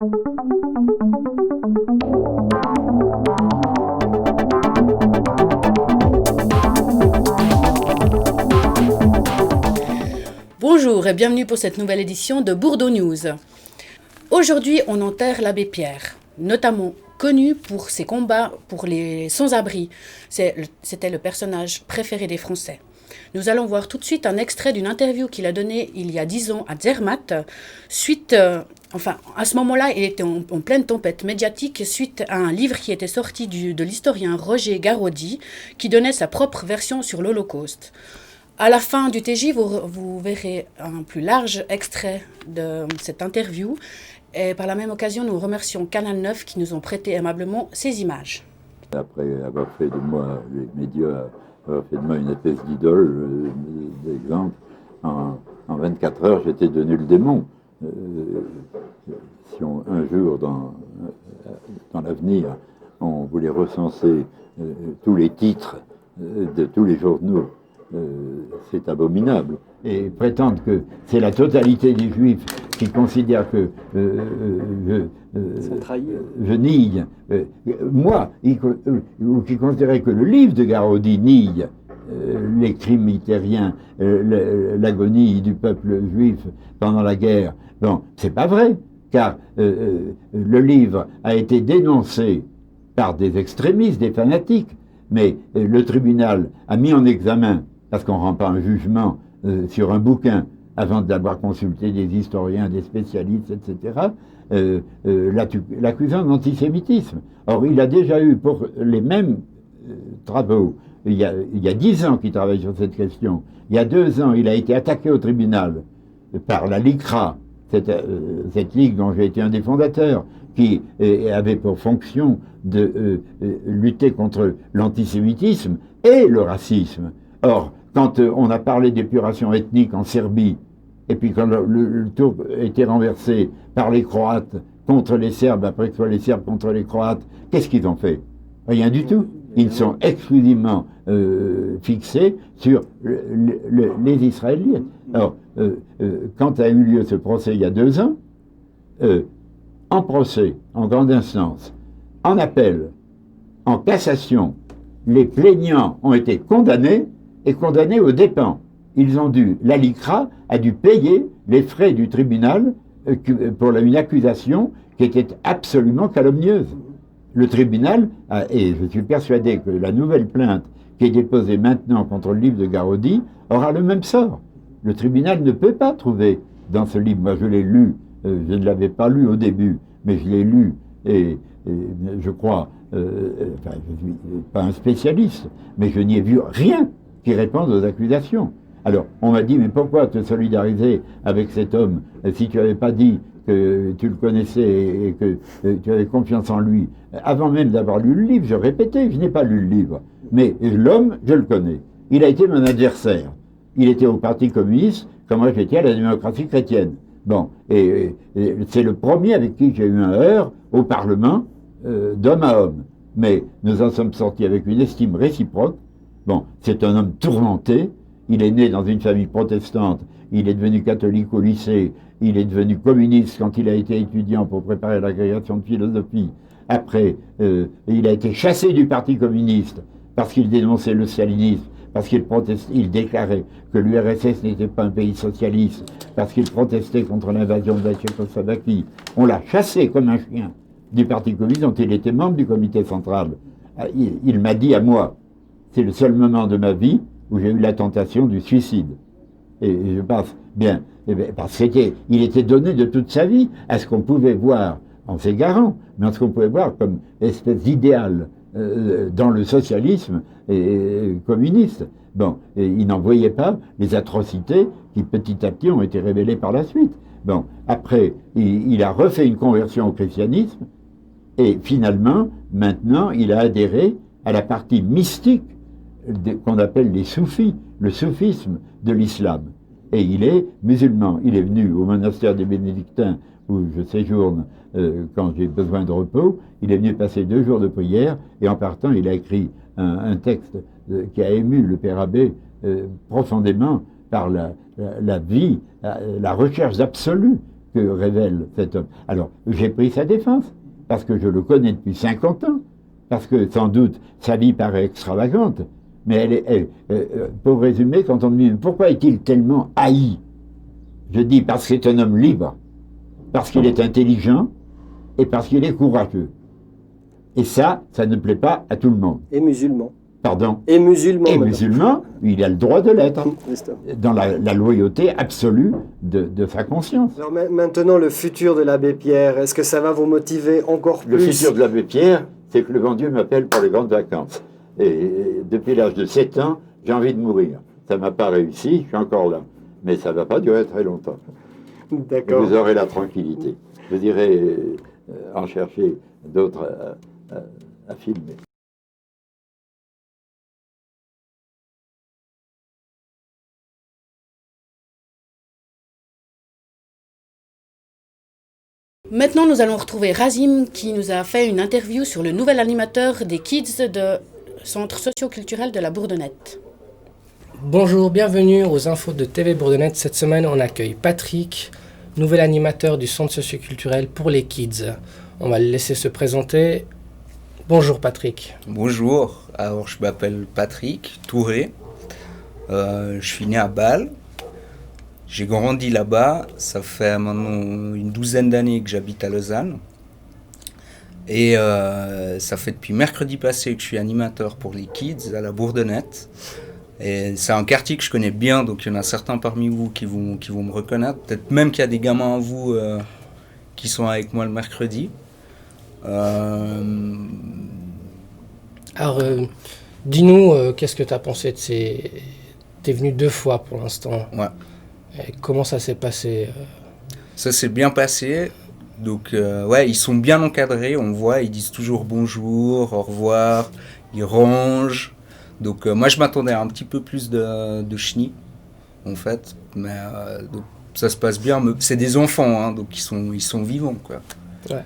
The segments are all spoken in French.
Bonjour et bienvenue pour cette nouvelle édition de Bourdeau News. Aujourd'hui, on enterre l'abbé Pierre, notamment connu pour ses combats pour les sans-abri. C'était le personnage préféré des Français. Nous allons voir tout de suite un extrait d'une interview qu'il a donnée il y a 10 ans à Zermatt, à ce moment-là, il était en pleine tempête médiatique suite à un livre qui était sorti de l'historien Roger Garaudy, qui donnait sa propre version sur l'Holocauste. À la fin du TJ, vous verrez un plus large extrait de cette interview. Et par la même occasion, nous remercions Canal 9 qui nous ont prêté aimablement ces images. Après avoir fait de moi, les médias, avoir fait de moi une espèce d'idole, d'exemple, en 24 heures, j'étais devenu le démon. Si un jour, dans l'avenir, on voulait recenser tous les titres de tous les journaux, c'est abominable. Et prétendre que c'est la totalité des Juifs qui considèrent que je nie, moi, ou qui considéraient que le livre de Garaudy nie les crimes hitlériens, l'agonie du peuple juif pendant la guerre. Bon, c'est pas vrai, car le livre a été dénoncé par des extrémistes, des fanatiques, mais le tribunal a mis en examen, parce qu'on ne rend pas un jugement sur un bouquin avant d'avoir consulté des historiens, des spécialistes, etc., l'accusant d'antisémitisme. Or, il a déjà eu pour les mêmes travaux, il y a 10 ans qu'il travaille sur cette question, il y a 2 ans, il a été attaqué au tribunal par la LICRA, cette ligue dont j'ai été un des fondateurs, qui avait pour fonction de lutter contre l'antisémitisme et le racisme. Or, quand on a parlé d'épuration ethnique en Serbie, et puis quand le tour était renversé par les Croates contre les Serbes, après que ce soit les Serbes contre les Croates, qu'est-ce qu'ils ont fait? Rien du tout. Ils sont exclusivement fixés sur les Israéliens. Alors, quand a eu lieu ce procès il y a 2 ans, en procès, en grande instance, en appel, en cassation, les plaignants ont été condamnés et condamnés aux dépens. La LICRA a dû payer les frais du tribunal pour une accusation qui était absolument calomnieuse. Le tribunal, et je suis persuadé que la nouvelle plainte qui est déposée maintenant contre le livre de Garaudy aura le même sort. Le tribunal ne peut pas trouver dans ce livre, moi je l'ai lu, je ne l'avais pas lu au début, mais je l'ai lu et je crois, je ne suis pas un spécialiste, mais je n'y ai vu rien qui réponde aux accusations. Alors, on m'a dit, mais pourquoi te solidariser avec cet homme si tu n'avais pas dit que tu le connaissais et que tu avais confiance en lui? Avant même d'avoir lu le livre, je répétais, je n'ai pas lu le livre. Mais l'homme, je le connais. Il a été mon adversaire. Il était au Parti communiste, comme moi j'étais à la démocratie chrétienne. Bon, et c'est le premier avec qui j'ai eu un heurt au Parlement, d'homme à homme. Mais nous en sommes sortis avec une estime réciproque. Bon, c'est un homme tourmenté. Il est né dans une famille protestante. Il est devenu catholique au lycée. Il est devenu communiste quand il a été étudiant pour préparer l'agrégation de philosophie. Après, il a été chassé du Parti communiste parce qu'il dénonçait le stalinisme, parce qu'il déclarait que l'URSS n'était pas un pays socialiste, parce qu'il protestait contre l'invasion de la Tchécoslovaquie. On l'a chassé comme un chien du Parti communiste dont il était membre du comité central. Il m'a dit à moi, c'est le seul moment de ma vie où j'ai eu la tentation du suicide. Et je pense, bien, parce qu'il était donné de toute sa vie à ce qu'on pouvait voir, en s'égarant, mais en ce qu'on pouvait voir comme espèce d'idéal dans le socialisme communiste. Bon, et il n'en voyait pas les atrocités qui petit à petit ont été révélées par la suite. Bon, après, il a refait une conversion au christianisme, et finalement, maintenant, il a adhéré à la partie mystique qu'on appelle les soufis, le soufisme de l'islam. Et il est musulman. Il est venu au monastère des bénédictins où je séjourne quand j'ai besoin de repos. Il est venu passer 2 jours de prière et en partant, il a écrit un texte qui a ému le père abbé profondément par la vie, la recherche absolue que révèle cet homme. Alors, j'ai pris sa défense, parce que je le connais depuis 50 ans, parce que sans doute sa vie paraît extravagante, mais pour résumer, quand on me dit pourquoi est-il tellement haï, je dis parce que c'est un homme libre, parce qu'il est intelligent et parce qu'il est courageux. Et ça ne plaît pas à tout le monde. Et musulman. Pardon. Et musulman. Et musulman, il a le droit de l'être, dans la loyauté absolue de sa conscience. Alors maintenant, le futur de l'abbé Pierre, est-ce que ça va vous motiver encore plus? Le futur de l'abbé Pierre, c'est que le grand Dieu m'appelle pour les grandes vacances. Et depuis l'âge de 7 ans, j'ai envie de mourir. Ça ne m'a pas réussi, je suis encore là. Mais ça ne va pas durer très longtemps. D'accord. Vous aurez la tranquillité. Vous irez en chercher d'autres à filmer. Maintenant, nous allons retrouver Razim qui nous a fait une interview sur le nouvel animateur des Kids de Centre socio-culturel de la Bourdonnette. Bonjour, bienvenue aux infos de TV Bourdonnette. Cette semaine, on accueille Patrick, nouvel animateur du Centre socio-culturel pour les Kids. On va le laisser se présenter. Bonjour Patrick. Bonjour, alors je m'appelle Patrick Touré. Je suis né à Bâle. J'ai grandi là-bas, ça fait maintenant une douzaine d'années que j'habite à Lausanne. Et ça fait depuis mercredi passé que je suis animateur pour les Kids à la Bourdonnette. Et c'est un quartier que je connais bien, donc il y en a certains parmi vous qui vont me reconnaître. Peut-être même qu'il y a des gamins à vous qui sont avec moi le mercredi. Alors, dis-nous, qu'est-ce que tu as pensé de ces... T'es venu 2 fois pour l'instant. Ouais. Et comment ça s'est passé Ça s'est bien passé. Donc, ouais, ils sont bien encadrés, on voit, ils disent toujours bonjour, au revoir, ils rangent. Donc, moi, je m'attendais à un petit peu plus de chenilles, en fait. Mais donc, ça se passe bien. C'est des enfants, hein, donc ils sont vivants, quoi. Ouais.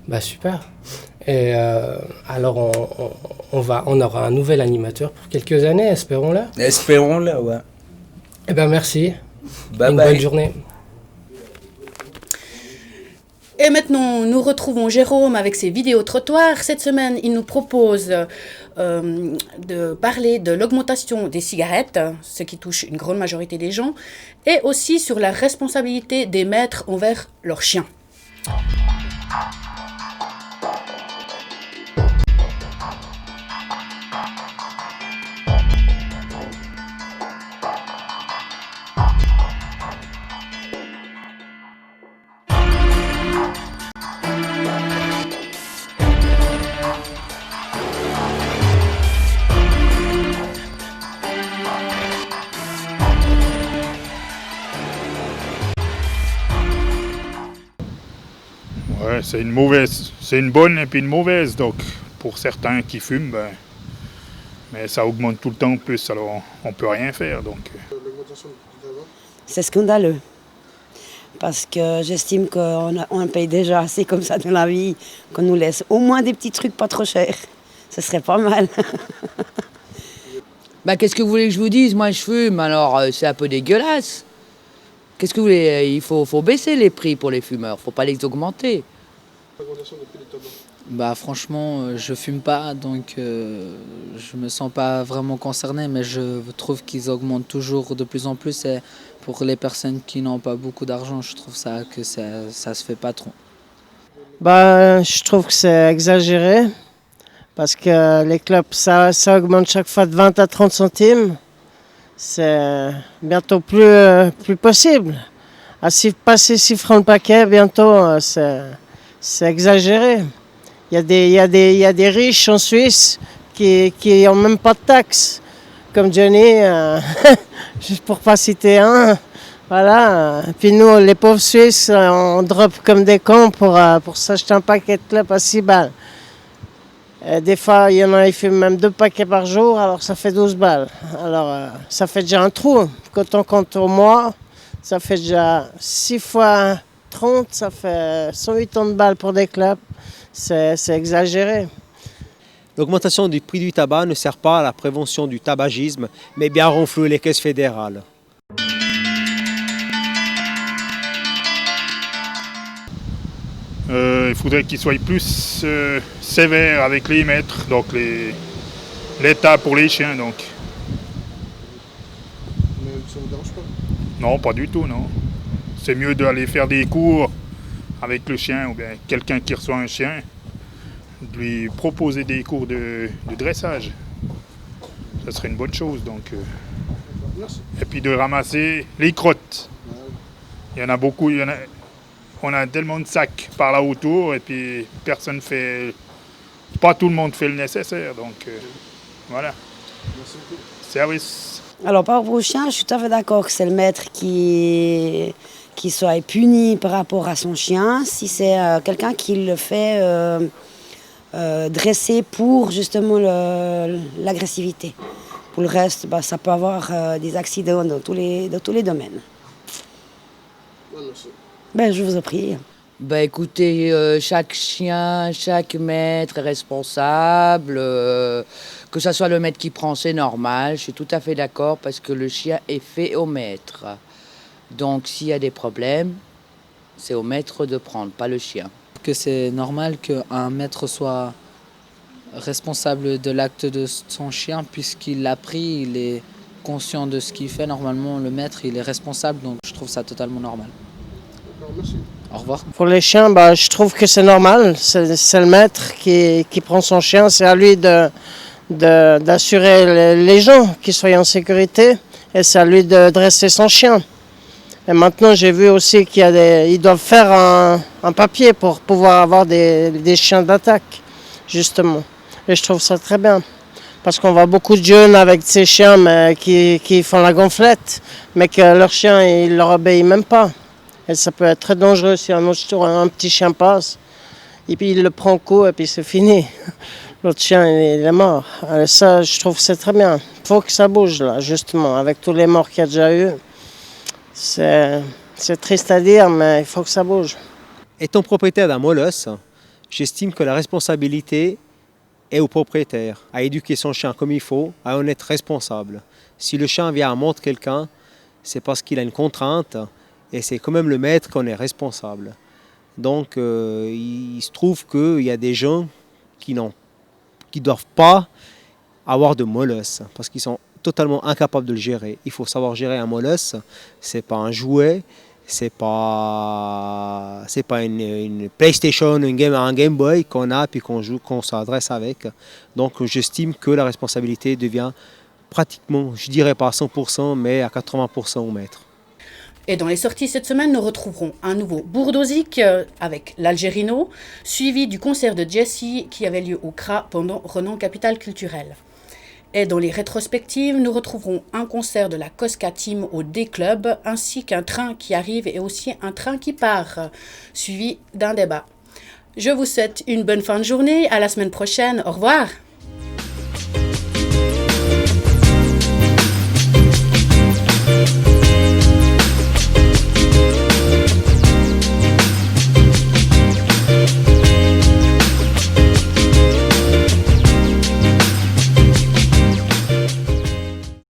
Bah, super. Et alors, on aura un nouvel animateur pour quelques années, espérons-le. Espérons-le, ouais. Eh ben, merci. Bye Une bye. bonne journée. Et maintenant, nous retrouvons Jérôme avec ses vidéos trottoirs. Cette semaine, il nous propose de parler de l'augmentation des cigarettes, ce qui touche une grande majorité des gens, et aussi sur la responsabilité des maîtres envers leurs chiens. Ouais, c'est une mauvaise, c'est une bonne et puis une mauvaise. Donc, pour certains qui fument, mais ça augmente tout le temps en plus, alors on peut rien faire. Donc. C'est scandaleux. Parce que j'estime qu'on paye déjà assez comme ça dans la vie, qu'on nous laisse au moins des petits trucs pas trop chers. Ce serait pas mal. Qu'est-ce que vous voulez que je vous dise? Moi, je fume, alors c'est un peu dégueulasse. Qu'est-ce que vous voulez? Il faut baisser les prix pour les fumeurs, faut pas les augmenter. Franchement, je fume pas, donc je me sens pas vraiment concerné, mais je trouve qu'ils augmentent toujours de plus en plus. Et pour les personnes qui n'ont pas beaucoup d'argent, je trouve que ça se fait pas trop. Je trouve que c'est exagéré, parce que les clopes, ça augmente chaque fois de 20 à 30 centimes. C'est bientôt plus possible. À passer 6 francs le paquet, bientôt, c'est exagéré. Il y a des riches en Suisse qui n'ont même pas de taxes, comme Johnny, juste pour pas citer un. Voilà. Puis nous, les pauvres Suisses, on drop comme des cons pour s'acheter un paquet de clopes à 6 balles. Et des fois, il y en a qui fument même 2 paquets par jour, alors ça fait 12 balles. Alors, ça fait déjà un trou. Quand on compte au mois, ça fait déjà 6 fois 30, ça fait 180 balles pour des clopes. C'est exagéré. L'augmentation du prix du tabac ne sert pas à la prévention du tabagisme, mais bien à renflouer les caisses fédérales. Il faudrait qu'ils soient plus sévères avec les maîtres, donc l'état pour les chiens. Donc. Mais ça vous dérange pas? Non, pas du tout, non. C'est mieux d'aller faire des cours avec le chien ou bien quelqu'un qui reçoit un chien, de lui proposer des cours de dressage. Ça serait une bonne chose. Donc, et puis de ramasser les crottes. Il y en a beaucoup. On a tellement de sacs par là autour et puis personne fait. Pas tout le monde fait le nécessaire. Donc voilà. Service. Alors par rapport au chien, je suis tout à fait d'accord que c'est le maître qui soit puni par rapport à son chien. Si c'est quelqu'un qui le fait dresser pour justement l'agressivité. Pour le reste, ça peut avoir des accidents dans tous les domaines. Je vous en prie. Écoutez, chaque chien, chaque maître est responsable. Que ça soit le maître qui prend, c'est normal. Je suis tout à fait d'accord parce que le chien est fait au maître. Donc s'il y a des problèmes, c'est au maître de prendre, pas le chien. Que c'est normal qu'un maître soit responsable de l'acte de son chien puisqu'il l'a pris, il est conscient de ce qu'il fait. Normalement, le maître, il est responsable, donc je trouve ça totalement normal. Merci. Au revoir. Pour les chiens, je trouve que c'est normal. C'est le maître qui prend son chien. C'est à lui d'assurer les gens qui soient en sécurité. Et c'est à lui de dresser son chien. Et maintenant, j'ai vu aussi qu'ils doivent faire un papier pour pouvoir avoir des chiens d'attaque, justement. Et je trouve ça très bien. Parce qu'on voit beaucoup de jeunes avec ces chiens qui font la gonflette, mais que leur chien, il ne leur obéit même pas. Et ça peut être très dangereux si un petit chien passe. Et puis il le prend au cou et puis c'est fini. L'autre chien, il est mort. Alors ça, je trouve que c'est très bien. Il faut que ça bouge, là, justement, avec tous les morts qu'il y a déjà eu. C'est triste à dire, mais il faut que ça bouge. Étant propriétaire d'un molosse, j'estime que la responsabilité est au propriétaire, à éduquer son chien comme il faut, à en être responsable. Si le chien vient à mordre quelqu'un, c'est parce qu'il a une contrainte et c'est quand même le maître qu'on est responsable. Donc il se trouve qu'il y a des gens qui ne doivent pas avoir de molosse parce qu'ils sont totalement incapables de le gérer. Il faut savoir gérer un molosse, c'est pas un jouet, c'est pas une PlayStation, un Game Boy qu'on a puis qu'on joue, qu'on s'adresse avec. Donc j'estime que la responsabilité devient pratiquement, je dirais pas à 100%, mais à 80% au maître. Et dans les sorties cette semaine, nous retrouverons un nouveau Bourdosique avec l'Algérino, suivi du concert de Jessie qui avait lieu au CRA pendant Renan Capitale Culturelle. Et dans les rétrospectives, nous retrouverons un concert de la Cosca Team au D-Club, ainsi qu'un train qui arrive et aussi un train qui part, suivi d'un débat. Je vous souhaite une bonne fin de journée, à la semaine prochaine, au revoir.